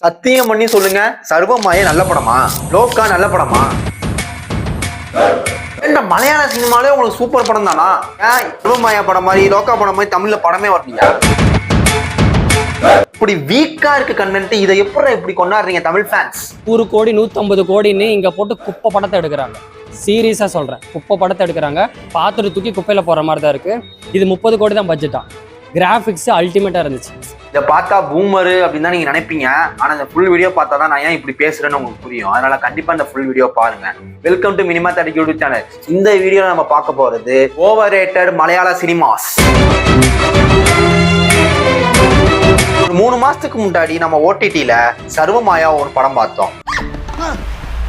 சத்தியம் பண்ணி சொல்லுங்க, சர்வமாய நல்ல படமா, லோக்கா நல்ல படமா? என்ன மலையாள சினிமாலே உங்களுக்கு சூப்பர் படம் தானா? ஏன் சர்வமாயா படம் மாதிரி லோக்கா படம் மாதிரி தமிழ்ல படமே வரலையா? இப்படி வீக்கா இருக்கு கண்டென்ட், இதை எப்படி கொண்டாடுறீங்க தமிழ் ஃபேன்ஸ்? 100 கோடி 150 கோடின்னு இங்க போட்டு குப்பை படத்தை எடுக்கிறாங்க. சீரியஸா சொல்றேன், குப்பை படத்தை எடுக்கிறாங்க. பார்த்துட்டு தூக்கி குப்பையில போற மாதிரி தான் இருக்கு. இது 30 கோடி தான் பட்ஜெட்டா. கிராஃபிக்ஸ் அல்டிமேட்டா இருந்துச்சு. இதை பார்த்தா பூமரு அப்படின்னு தான் நீங்க நினைப்பீங்க. ஆனா இந்த ஃபுல் வீடியோ பார்த்தா தான் நான் ஏன் இப்படி பேசுறேன்னு உங்களுக்கு புரியும். அதனால கண்டிப்பா இந்த ஃபுல் வீடியோ பாருங்க. Welcome to minima 30 YouTube channel. இந்த வீடியோல நம்ம பார்க்க போறது ஓவர் ரேட்டட் மலையாள சினிமாஸ். ஒரு 3 மாசத்துக்கு முன்னாடி நம்ம ஓடிடில சர்வமாயா ஒரு படம் பார்த்தோம்.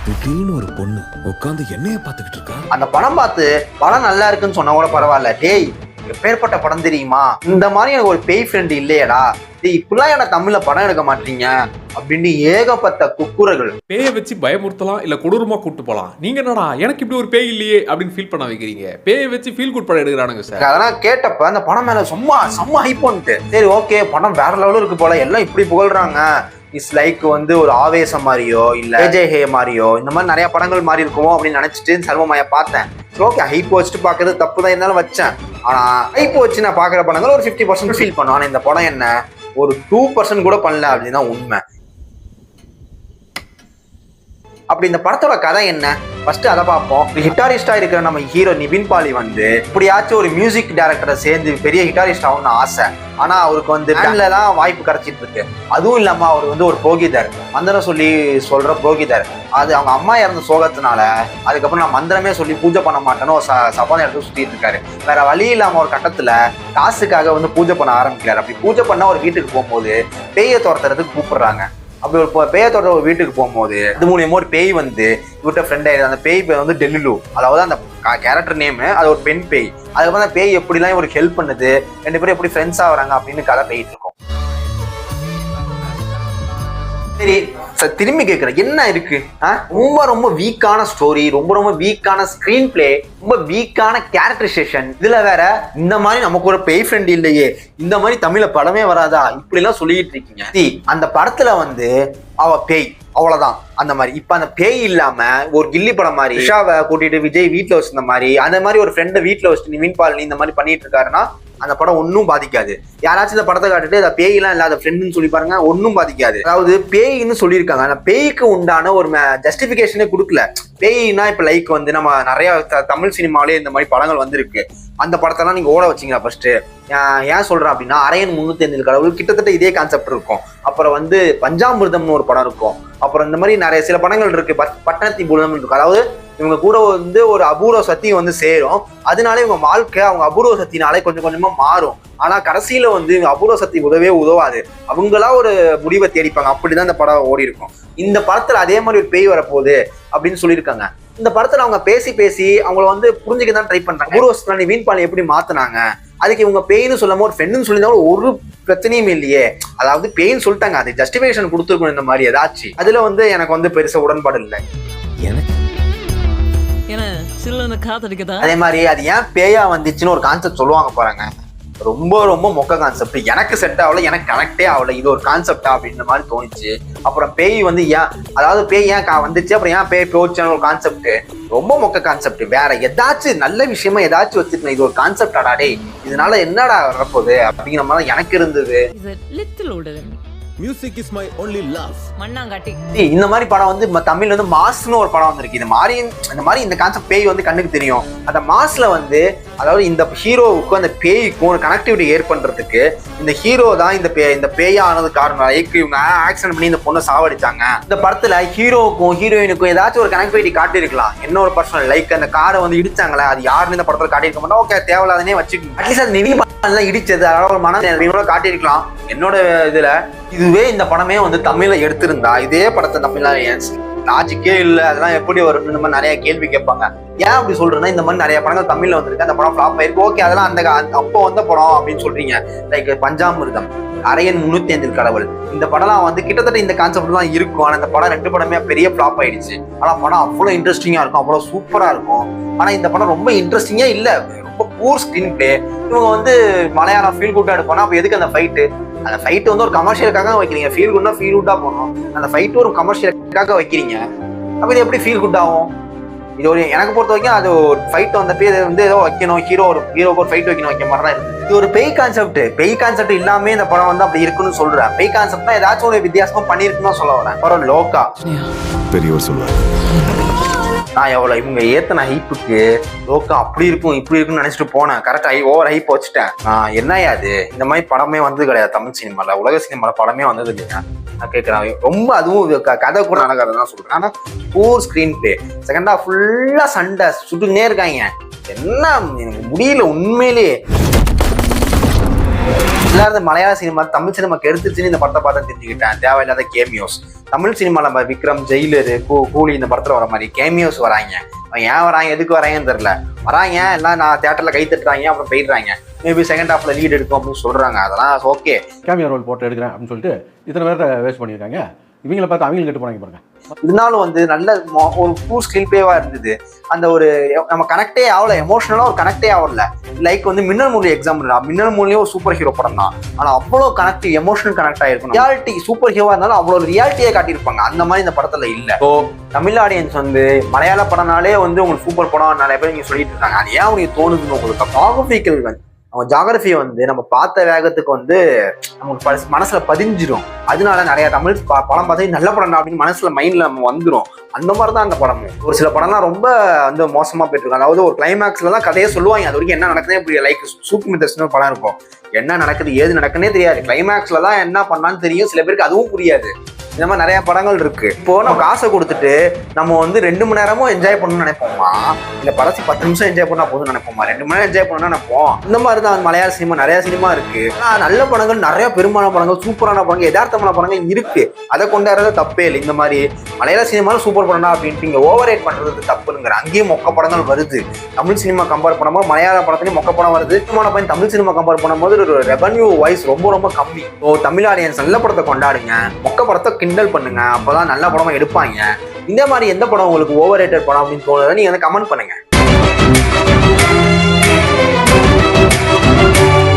திடீர்னு ஒரு பொண்ணு உட்காந்து என்னைய பாத்துக்கிட்டு இருக்கா. அந்த படம் பார்த்து படம் நல்லா இருக்குன்னு சொன்னா கூட பரவாயில்ல, டேய் எப்பேற்பட்ட படம் தெரியுமா, இந்த மாதிரி எனக்கு ஒரு பேய் ஃப்ரெண்ட் இல்லையடா, இப்பெல்லாம் என்ன தமிழ்ல படம் எடுக்க மாட்டீங்க அப்படின்னு ஏகப்பட்ட குக்குரர்கள். பேயை வச்சு பயமுறுத்தலாம் இல்ல கொடூரமா கூட்டு போலாம். நீங்க என்னடா எனக்கு இப்படி ஒரு பேய் இல்லையே அப்படின்னு ஃபீல் பண்ண வைக்கிறீங்க. பேயை வச்சு ஃபீல் குட் படம் எடுக்கிறானுங்க சார். அதெல்லாம் கேட்டப்ப அந்த படம் மேல செம்ம ஹைப் பண்ணிட்டு, சரி ஓகே படம் வேற லெவலும் இருக்கு போல, எல்லாம் இப்படி புகழ்றாங்க. இஸ் லைக் வந்து ஒரு ஆவேசம் மாதிரியோ இல்ல ஜெயஹே மாதிரியோ இந்த மாதிரி நிறைய படங்கள் மாதிரி இருக்குமோ அப்படின்னு நினைச்சிட்டு சர்வமாயா பார்த்தேன். ஓகே ஹைப் வச்சுட்டு பாக்குறது தப்பு தான் இருந்தாலும் வச்சேன். ஆனா ஹைப் வச்சு நான் பாக்குற படங்கள் ஒரு 50% ஃபீல் பண்ணும். ஆனா இந்த படம் என்ன ஒரு 2% கூட பண்ணல அப்படின்னு தான் உண்மை. அப்படி இந்த படத்தோட கதை என்ன, ஃபர்ஸ்ட் அதை பார்ப்போம். ஹிட்டாரிஸ்டா இருக்கிற நம்ம ஹீரோ நிவின் பாலி வந்து இப்படியாச்சும் ஒரு மியூசிக் டைரக்டரை சேர்ந்து பெரிய ஹிட்டாரிஸ்ட் ஆகும்னு ஆசை. ஆனா அவருக்கு வந்து பேண்ட்ல தான் வாய்ப்பு கிடைச்சிட்டு இருக்கு. அதுவும் இல்லாம அவர் வந்து ஒரு புரோகிதர், மந்திரம் சொல்லி சொல்ற புரோகிதர். அது அவங்க அம்மா இறந்த சோகத்தினால அதுக்கப்புறம் நான் மந்திரமே சொல்லி பூஜை பண்ண மாட்டேன்னு ஒரு சபான இடத்துல சுத்திட்டு இருக்காரு. வேற வழி இல்லாம ஒரு கட்டத்துல காசுக்காக வந்து பூஜை பண்ண ஆரம்பிக்கிறாரு. அப்படி பூஜை பண்ண ஒரு வீட்டுக்கு போகும்போது பேயை துரத்துறதுக்கு கூப்பிடுறாங்க. அப்படி ஒரு பேயை தொடர ஒரு வீட்டுக்கு போகும்போது இது மூலியமா ஒரு பேய் வந்து இவர்கிட்ட ஃப்ரெண்ட் ஆயிடுது. அந்த பேய் பேர் வந்து டெல்லிலு, அதாவது அந்த கேரக்டர் நேம். அது ஒரு பெண் பேய். அதுக்கப்புறம் அந்த பேய் எப்படிலாம் இவருக்கு ஹெல்ப் பண்ணுது, 2 பேரும் எப்படி ஃப்ரெண்ட்ஸ் ஆகுறாங்க அப்படின்னு கதை போயிட்டு இருக்கும். சரி திரும்பி கேட்கிறேன், என்ன இருக்கு? ரொம்ப வீக்கான ஸ்டோரி, ரொம்ப வீக்கான ஸ்கிரீன் பிளே, ரொம்ப வீக்கான கேரக்டரைசேஷன். இதுல வேற இந்த மாதிரி நமக்கு ஒரு பேய் ஃப்ரெண்ட் இல்லையே, இந்த மாதிரி தமிழ்ல படமே வராதா இப்படி எல்லாம் சொல்லிட்டு இருக்கீங்க. அந்த படத்துல வந்து அவ பேய் அவ்வளவுதான் அந்த மாதிரி. இப்ப அந்த பேய் இல்லாம ஒரு கில்லி படம் மாதிரி ரிஷாவை கூட்டிட்டு விஜய் வீட்டுல வச்சிருந்த மாதிரி அந்த மாதிரி ஒரு ஃப்ரெண்டை வீட்டுல வச்சுட்டு நிவின் பாலினி இந்த மாதிரி பண்ணிட்டு இருக்காருன்னா அந்த படம் ஒன்னும் பாதிக்காது. யாராச்சும் இந்த படத்தை காட்டுட்டு அதை பேயெல்லாம் இல்லாத ஃப்ரெண்டுன்னு சொல்லி பாருங்க, ஒன்னும் பாதிக்காது. அதாவது பேய்ன்னு சொல்லியிருக்காங்க, ஆனா பேய்க்கு உண்டான ஒரு ஜஸ்டிபிகேஷனே கொடுக்கல. பேய்னா இப்ப லைக் வந்து நம்ம நிறைய தமிழ் சினிமாவிலே இந்த மாதிரி படங்கள் வந்திருக்கு. அந்த படத்தெல்லாம் நீங்க ஓட வச்சீங்களா? ஃபர்ஸ்ட் ஏன் சொல்றேன் அப்படின்னா, அரையன் 305 கடவுள் கிட்டத்தட்ட இதே கான்செப்ட் இருக்கும். அப்புறம் வந்து பஞ்சாமிர்தம்னு ஒரு படம் இருக்கும். அப்புறம் இந்த மாதிரி நிறைய சில படங்கள் இருக்கு. பட்டணத்தி பூதம் இருக்கும். அதாவது இவங்க கூட வந்து ஒரு அபூர்வ சக்தி வந்து சேரும். அதனால இவங்க வாழ்க்கை அவங்க அபூர்வ சக்தினாலே கொஞ்சம் கொஞ்சமா மாறும். ஆனா கடைசியில வந்து இவங்க அபூர்வ சக்தி உதவாது, அவங்களா ஒரு முடிவை தேடிப்பாங்க. அப்படிதான் இந்த படம் ஓடி இருக்கும். இந்த படத்துல அதே மாதிரி ஒரு பேய் வரப்போகுது அப்படின்னு சொல்லியிருக்காங்க. இந்த படத்துல அவங்க பேசி அவங்கள வந்து புரிஞ்சுக்க தான் ட்ரை பண்றாங்க. அபூர்வ நிவின் பாலி எப்படி மாத்தினாங்க, அதுக்கு இவங்க பேய்னு சொல்லாம ஒரு ஃப்ரெண்டுன்னு சொல்லியிருந்தாலும் ஒரு பிரச்சனையும் இல்லையே. அதாவது பேய்னு சொல்லிட்டாங்க, அது ஜஸ்டிபிகேஷன் கொடுத்துருக்கணும் இந்த மாதிரி ஏதாச்சும். அதுல வந்து எனக்கு வந்து பெருசா உடன்பாடு இல்லை. அதே மாதிரி அது ஏன் பேயா வந்துச்சுன்னு ஒரு கான்செப்ட் சொல்லுவாங்க பாருங்க, ரொம்ப மொக்க கான்செப்ட். எனக்கு செட் ஆகல, எனக்கு கனெக்டே ஆகல. இது ஒரு கான்செப்டா அப்படின்ற மாதிரி தோணுச்சு. அப்புறம் பேய் வந்து ஏன், அதாவது பேய் ஏன் வந்துச்சு, அப்புறம் ஏன் பேய் போச்சுன்னு ஒரு கான்செப்ட், ரொம்ப மொக்க கான்செப்ட். வேற ஏதாச்சும் நல்ல விஷயமா ஏதாச்சும் வச்சுருந்தேன். இது ஒரு கான்செப்ட் ஆடாடே, இதனால என்னடா வரப்போகுது அப்படிங்கிற மாதிரி எனக்கு இருந்தது. Music is my only love. மண்ணாங்காட்டி இந்த மாதிரி படம் வந்து தமிழ்ல வந்து மாஸ்னு ஒரு படம் வந்திருக்கு. இந்த மாதிரி இந்த கான்செப்ட் பேய் வந்து கண்ணுக்கு தெரியும். அந்த மாஸ்ல வந்து அதாவது இந்த ஹீரோவுக்கும் அந்த பேய்க்கும் ஒரு கனெக்டிவிட்டி ஏற்படுறதுக்கு இந்த ஹீரோ தான் இந்த பேயா ஆனது காரணம். இவங்க ஆக்சிடென்ட் பண்ணி இந்த பொண்ணை சாவடிச்சாங்க. இந்த படத்துல ஹீரோவுக்கும் ஹீரோயினுக்கும் ஏதாச்சும் ஒரு கனெக்டிவிட்டி காட்டியிருக்கலாம். இன்னொரு பர்சனல் லைக் அந்த காரை வந்து இடிச்சாங்களே, அது யாருன்னு இந்த படத்துல காட்டியிருக்க மாட்டோம். ஓகே தேவையில்லாதனே வச்சுக்கணும். அட்லீஸ்ட் அது நிவி இடிச்சது அதாவது ஒரு மன காட்டியிருக்கலாம் என்னோட இதுல. இதுவே இந்த படமே வந்து தமிழ்ல எடுத்திருந்தா இதே படத்தை தமிழ்ல லாஜிக்கே இல்லை, அதெல்லாம் எப்படி வரும் இந்த மாதிரி நிறைய கேள்வி கேட்பாங்க. ஏன் அப்படி சொல்றேன்னா, இந்த மாதிரி நிறைய படங்கள் தமிழ்ல வந்திருக்கு, அந்த படம் ஃபிளாப் ஆயிருக்கு. ஓகே அதெல்லாம் அப்போ வந்த படம் அப்படின்னு சொல்றீங்க. லைக் பஞ்சாமிர்தம், அரையன் 305 கடவுள், இந்த படம்லாம் வந்து கிட்டத்தட்ட இந்த கான்செப்ட் தான் இருக்கும். ஆனா இந்த படம் 2 படமே பெரிய ஃபிளாப் ஆயிடுச்சு. ஆனா படம் அவ்வளவு இன்ட்ரெஸ்டிங்கா இருக்கும், அவ்வளவு சூப்பரா இருக்கும். ஆனா இந்த படம் ரொம்ப இன்ட்ரெஸ்டிங்கா இல்ல, ரொம்ப பூர் ஸ்கிரீன் பிளே. இவங்க வந்து மலையாளம் ஃபீல் குட்டா எடுப்பானா, அப்ப எதுக்கு அந்த ஃபைட்டு? அந்த ஃபைட் வந்து ஒரு கமர்ஷியலுக்காக வைக்கிறீங்க. ஃபீல் குட்னா ஃபீல் குட்டா போகணும். அந்த ஃபைட் ஒரு கமர்ஷியலுக்காக வைக்கிறீங்க. அப்ப இது எப்படி ஃபீல் குட் ஆகும்? இது ஒரு எனக்கு பொறுத்த வரைக்கும் அது ஒரு ஃபைட் வந்தப்போ இதை வந்து ஏதோ வைக்கணும், ஹீரோக்கு ஒரு ஃபைட் வைக்க மாதிரி தான் இருக்குது. இது ஒரு பேய் கான்செப்ட் இல்லாம இந்த படம் வந்து அப்படி இருக்குன்னு சொல்றேன். பேய் கான்செப்ட்னா ஏதாச்சும் ஒரு வித்தியாசமா பண்ணிருக்குன்னு சொல்ல வரேன். அப்புறம் லோக்கா பெரியவர் சொல்லுவார், நான் எவ்வளவு இவங்க ஏத்தன ஹைப்புக்கு லோக்கா அப்படி இருக்கும் இப்படி இருக்குன்னு நினைச்சிட்டு போனேன். கரெக்டா ஓவர் ஹைப் வச்சுட்டேன். என்னையா அது, இந்த மாதிரி படமே வந்தது கிடையாது தமிழ் சினிமால, உலக சினிமால படமே வந்தது இல்லையா நான் கேட்கிறேன். ரொம்ப அதுவும் கதை கூட நடக்கிறத தான் சொல்றேன். ஆனா பூர் ஸ்கிரீன் பிளே, செகண்ட் ஹாஃப் ஃபுல்லா சண்டை சுட்டுக்கினே இருக்காங்க. என்ன எனக்கு முடியல உண்மையிலேயே. எல்லாரும் மலையாள சினிமா தமிழ் சினிமாக்கு எடுத்துச்சுன்னு இந்த படத்தை பார்த்தா தெரிஞ்சுக்கிட்டேன். தேவையில்லாத கேமியோஸ் தமிழ் சினிமால விக்ரம், ஜெயிலரு, கூலி இந்த படத்துல வர மாதிரி கேமியோஸ் வராங்க. ஏன் வராங்க, எதுக்கு வராங்கன்னு தெரியல. வராங்க எல்லாம் நான் தியேட்டர்ல கை தட்டுறாங்க, அப்புறம் போயிடுறாங்க. மேபி செகண்ட் ஹாஃப்ல லீட் எடுக்கும் அப்படின்னு சொல்றாங்க. அதெல்லாம் ஓகே, கேமியோ ரோல் போட்டு எடுக்கிறேன் அப்படின்னு சொல்லிட்டு இத்தனை பேர்த்த வேஸ்ட் பண்ணியிருக்காங்க. இவங்களை பார்த்து அவங்களும் கெட்டு போனாங்க பாருங்க. இருந்தாலும் வந்து நல்ல ஒரு ஃபுல் ஸ்கிரீன் பிளேவா இருந்தது. அந்த ஒரு நம்ம கனெக்டே ஆகல, எமோஷனலா ஒரு கனெக்டே ஆகல. லைக் வந்து மின்னல் முரளி எக்ஸாம்பிள் தான். மின்னல் முரளியும் ஒரு சூப்பர் ஹீரோ படம் தான். ஆனா அவ்வளோ கனெக்ட், எமோஷனல் கனெக்ட் ஆயிருக்கும். ரியாலிட்டி சூப்பர் ஹீரோவா இருந்தாலும் அவ்வளோ ரியாலிட்டியே காட்டியிருப்பாங்க. அந்த மாதிரி இந்த படத்துல இல்ல. ஸோ தமிழ் ஆடியன்ஸ் வந்து மலையாள படம்னாலே வந்து உங்களுக்கு சூப்பர் படம் நிறைய பேர் நீங்க சொல்லிட்டு இருக்காங்க. அது ஏன் உங்களுக்கு தோணுதுன்னு உங்களுக்கு ஜாகிரபிக்கல் வந்து அவங்க ஜாகிரபி வந்து நம்ம பார்த்த வேகத்துக்கு வந்து நமக்கு மனசுல பதிஞ்சிடும். அதனால நிறைய தமிழ் படம் பார்த்து நல்ல படம் அப்படின்னு மனசுல மைண்ட்ல நம்ம வந்துடும். அந்த மாதிரி தான் அந்த படமும். ஒரு சில படம்லாம் ரொம்ப வந்து மோசமா போயிட்டு இருக்கு. அதாவது ஒரு கிளைமேக்ஸ்ல தான் கதையே சொல்லுவாங்க. அது வரைக்கும் என்ன நடக்குதே புரியல. லைக் சூக்குமிதர்ஸ்னு படம் இருக்கும். என்ன நடக்குது ஏது நடக்குன்னே தெரியாது. கிளைமேக்ஸ்ல தான் என்ன பண்ணான்னு தெரியும். சில பேருக்கு அதுவும் புரியாது. இந்த மாதிரி நிறைய படங்கள் இருக்கு. இப்போ நம்ம காசை கொடுத்துட்டு நம்ம வந்து 2 மணி நேரமும் என்ஜாய் பண்ணணும்னு நினைப்போமா, இல்ல படத்தை 10 நிமிஷம் என்ஜாய் பண்ணா போதும் நினைப்போமா, 2 மணி நேரம் என்ஜாய் பண்ணணும்னு நினைப்போம். இந்த மாதிரி தான் மலையாள சினிமா நிறைய சினிமா இருக்கு. நல்ல படங்கள் நிறைய பெரும்பாலான படங்கள், சூப்பரான படங்கள், யதார்த்தமான படங்கள் இருக்கு. அதை கொண்டாடுறது தப்பே இல்லை. இந்த மாதிரி மலையாள சினிமாலும் சூப்பர் படம்னா அப்படின்ட்டு இங்க ஓவர் ரேட் பண்றது தப்புங்கிற. அங்கேயும் மொக்க படங்கள் வருது. தமிழ் சினிமா கம்பேர் பண்ணும்போது மலையாள படத்துலயும் மொக்க படம் வருது. தமிழ் சினிமா கம்பேர் பண்ணும்போது ஒரு ரெவன்யூ வைஸ் ரொம்ப கம்மி. ஓ தமிழ் ஆடியன்ஸ் நல்ல படத்தை கொண்டாடுங்க, மொக்க படத்தை கிண்டல் பண்ணுங்க. அப்பதான் நல்ல படமா எடுப்பாங்க. இந்த மாதிரி எந்த படம் உங்களுக்கு ஓவர் ரேட்டட் படம் அப்படின்னு தோணுது நீங்க கமெண்ட் பண்ணுங்க.